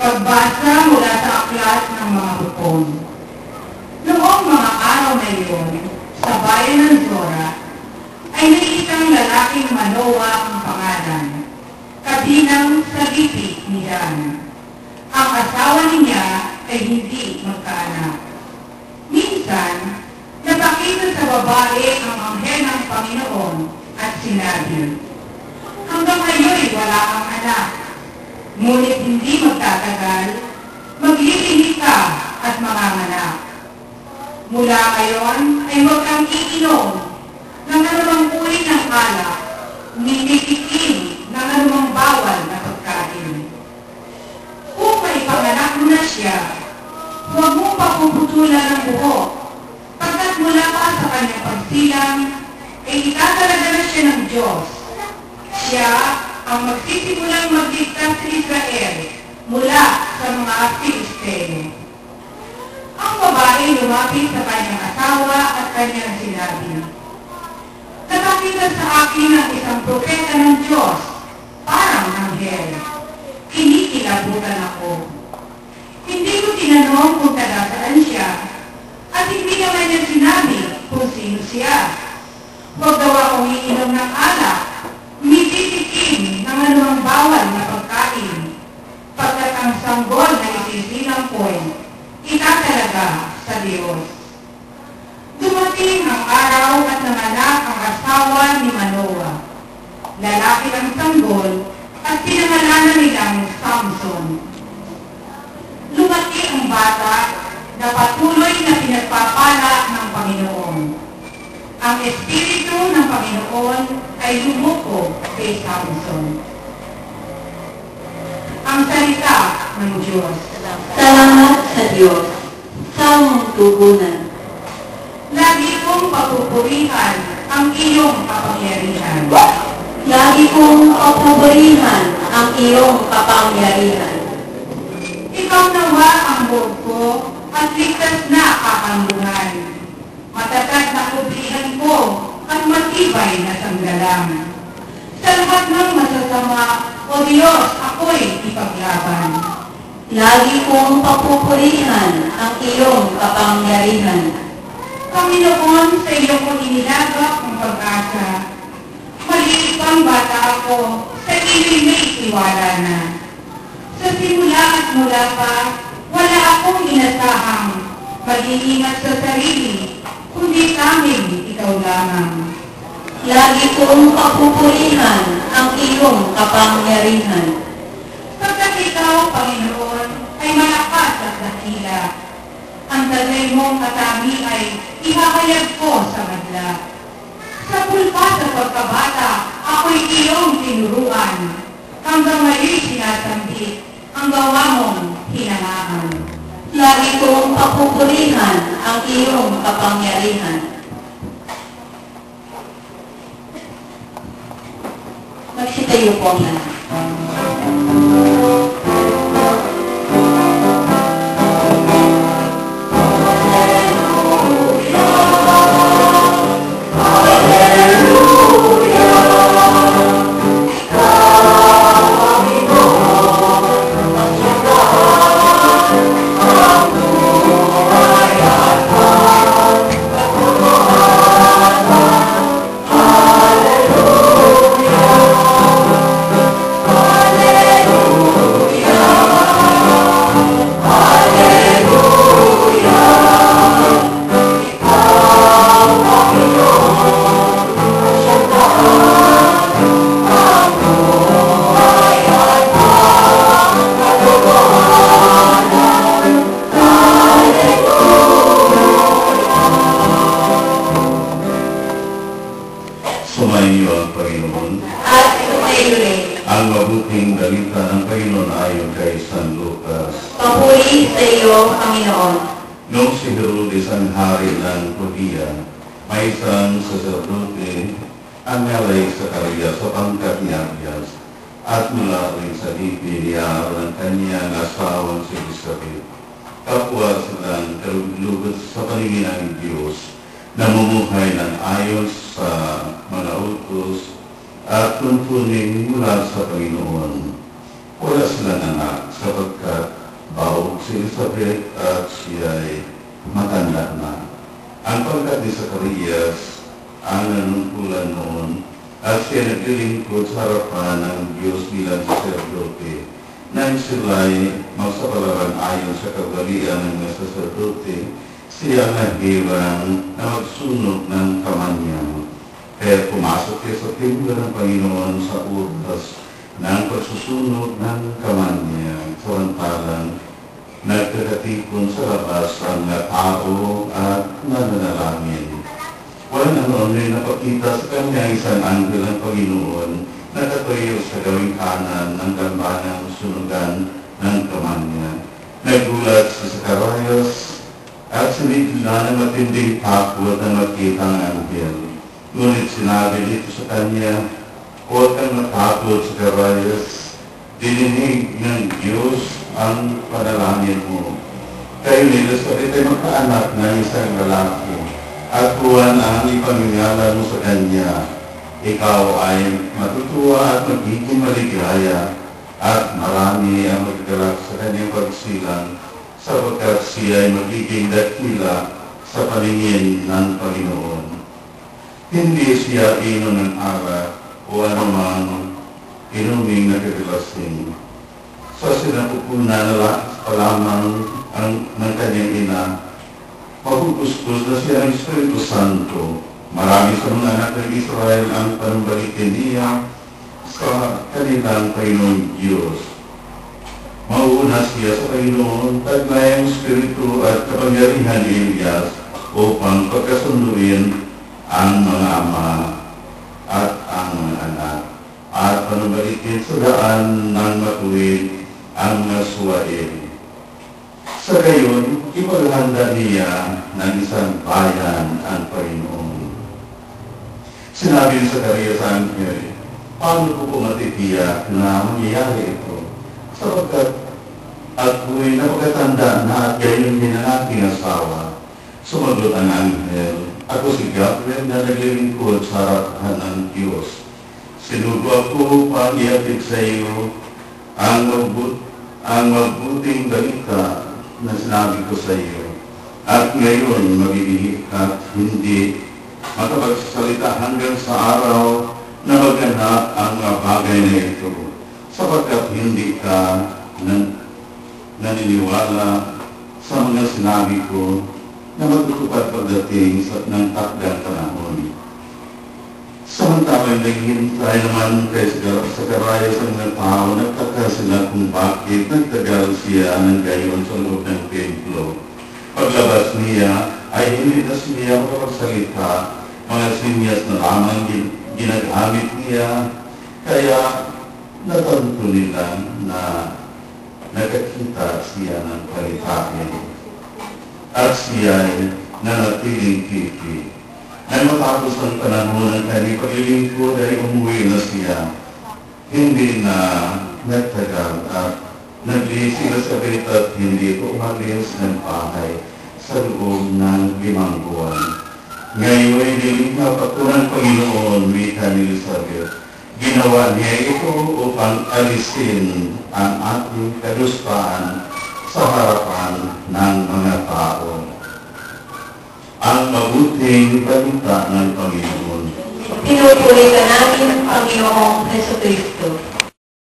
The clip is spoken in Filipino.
Pagbasa mula sa aklat ng mga hukon. Noong mga araw na iyon, sa bayan ng Zora, ay may isang lalaking Manoa ang pangalan, kabilang sa lipi ni Dan. Ang asawa niya ay hindi magkaanak. Minsan, napakita sa babae ang anghel ng Panginoon at sinabi, "Hanggang ngayon wala kang anak, ngunit hindi magtatagal, maglilihi ka at manganganak. Mula ngayon ay huwag kang iinom ng anumang uri ng alak, nititikim ng anumang bawal na pagkain. Kung maipanganak mo na siya, huwag mong papuputulan ng buhok, pagkat mula pa sa kanyang pagsilang, ay itatalaga na siya ng Diyos. Siya ang magsisimulang magligtas sa Israel mula sa mga Filisteo." Ang babae lumapit sa kanyang asawa at kanyang sinabi, "Nakakita sa akin ang isang propeta ng Diyos, parang anghel. Kinikilabutan ako. Hindi ko tinanong kung taga saan siya, at hindi naman niya sinabi kung sino siya. Huwag daw akong iinom ng alak, mititikim ng anumang bawal na pagkain, pagkat ang sanggol na isisilang ko'y itatalaga sa Diyos." Dumating ang araw at nanganak ang asawa ni Manoa. Lalaki ang sanggol at pinangalanan nilang Samson. Lumaki ang bata na patuloy na pinagpapala ng Panginoon. Ang Espiritu ng Panginoon ay lumuko kay Samson. Ang salita ng Diyos. Salamat sa Diyos. Salmong tugunan. Lagi kong papupurihan ang iyong kapangyarihan. Lagi kong papupurihan ang iyong kapangyarihan. Ikaw nawa ang buhok ko at ligtas na kakambuhan. Matatag na kublihan ko at matibay na sanggalang. Sa lahat ng masasama, O Diyos, ako'y ipaglaban. Lagi kong papupurihan ang iyong kapangyarihan. Panginoon, sa iyo ko inilagak ang pag-asa. Maliit pang bata ako, sa iyo'y may tiwala na. Sa simula at mula pa, wala akong inasahang mag-iingat sa sarili, kundi tanging ikaw lamang. Lagi kong papupurihan ang iyong kapangyarihan. Pagkat ikaw, Panginoon, ay malakas at dakila. Ang tagay mong katami ay ihahayag ko sa madla. Sa pulpa sa pagkabata, ako'y iyong tinuruan. Hanggang ngayon sinasambit ang gawa mong hinangaan. Lagi kong papupurihan ang iyong kapangyarihan. Magsitayo po ang lahat. Sumainyo ang Panginoon. At sumayo rin. Ang mabuting balita ng Panginoon ayon kay San Lucas. Papuri sa iyo, Panginoon. Noong si Herodes ang hari ng Judea, may isang saserdote ang nalay sa karya sa pangkat ni Abias at mula rin sa lipi niya ang kanyang asawang si Elizabeth. Kapwa silang kaluglugot sa paningin ng Diyos, namumuhay ng ayon sa mga utos at tuntunin mula sa Panginoon. Wala silang anak sapagkat si Elizabeth at siya ay matanda na. Ang pangkat ni Zacarias ang nanungkulan noon at siya naglilingkod sa harapan ng Diyos bilang saserdote nang sila'y magsapalaran ayon sa kagalian ng mga saserdote, siya nahirang na magsunog ng kamanyang. Kaya pumasok siya sa templo ng Panginoon sa oras ng pagsusunog ng kamanyang, samantalang nagkakatipon sa labas ang mga tao at nananalangin. Walang ano ay napakita sa kanya isang anghel ng Panginoon na katuyo sa gawing kanan ng gambanang sunugan ng kamanya. Nagulat si Zacarias at sinigla ng matinding takot na makita ang anghel. Ngunit sinabi dito sa kanya, huwag kang matakot, Zacarias. Dininig ng Diyos ang panalangin mo. Kayo ni Elizabeth ay magkaanak ng isang lalaki at Juan ang ipamingala mo sa kanya. Ikaw ay matutuwa at magiging maligaya at marami ang maggalak sa kanyang pagsilang sapagkat siya ay magiging dakila sa paningin ng Panginoon. Hindi siya inom ng alak o anumang inuming nagkakalasing. Sa sinapupunan pa lamang ng kanyang ina, magugustuhan na siya ng Espiritu Santo. Marami sa mga anak ng Israel ang panumbalikin niya sa kanilang Panginoon Diyos. Mauuna siya sa Panginoon, taglay ang Espiritu at kapangyarihan ni Elias upang pagkasunduin ang mga ama at ang mga anak at panumbalikin sa daan ng matuwid ang mga suwain. Sa gayon, ipaghanda niya ng isang bayan ang Panginoon. Sinabi ni Zacarias sa anghel, paano ko po matitiyak na mangyayari ito? Sapagkat ako'y napakatanda na at gayon din ang aking asawa. Sumagot ang anghel, ako si Gabriel na naglilingkod sa harapan ng Diyos. Sinugo ako upang ihatid sa iyo ang mabuting balita na sinabi ko sa iyo. At ngayon, mabibihi at hindi makapagsasalita hanggang sa araw na maganap ang mga bagay na ito, sapagkat hindi ka naniniwala sa mga sinabi ko na magtutupad pagdating ng takdang panahon. Samantalang naghihintay naman kay Zacarias ang mga tao, nagtaka sila kung bakit nagtagal siya ng gayon sa loob ng templo. Paglabas niya ay hindi na siya makapagsalita, mga sinyas na lamang ginagamit niya, kaya natanto nila na nakakita siya ng palitain. At siya ay nanatiling titi. Nang matapos ang panahon ng kanyang paglilingkod ay umuwi na siya. Hindi na nagtagal at naglihis si Elizabeth at hindi ito umalis ng bahay sa loob ng 5 buwan. Ngayon ay nilingap ako ng Panginoon, wika ni Elizabeth. Ginawa niya ito upang alisin ang ating kadustaan sa harapan ng mga tao. Ang mabuting balita ng Panginoon. Pinupuri ka namin, Panginoong Jesucristo.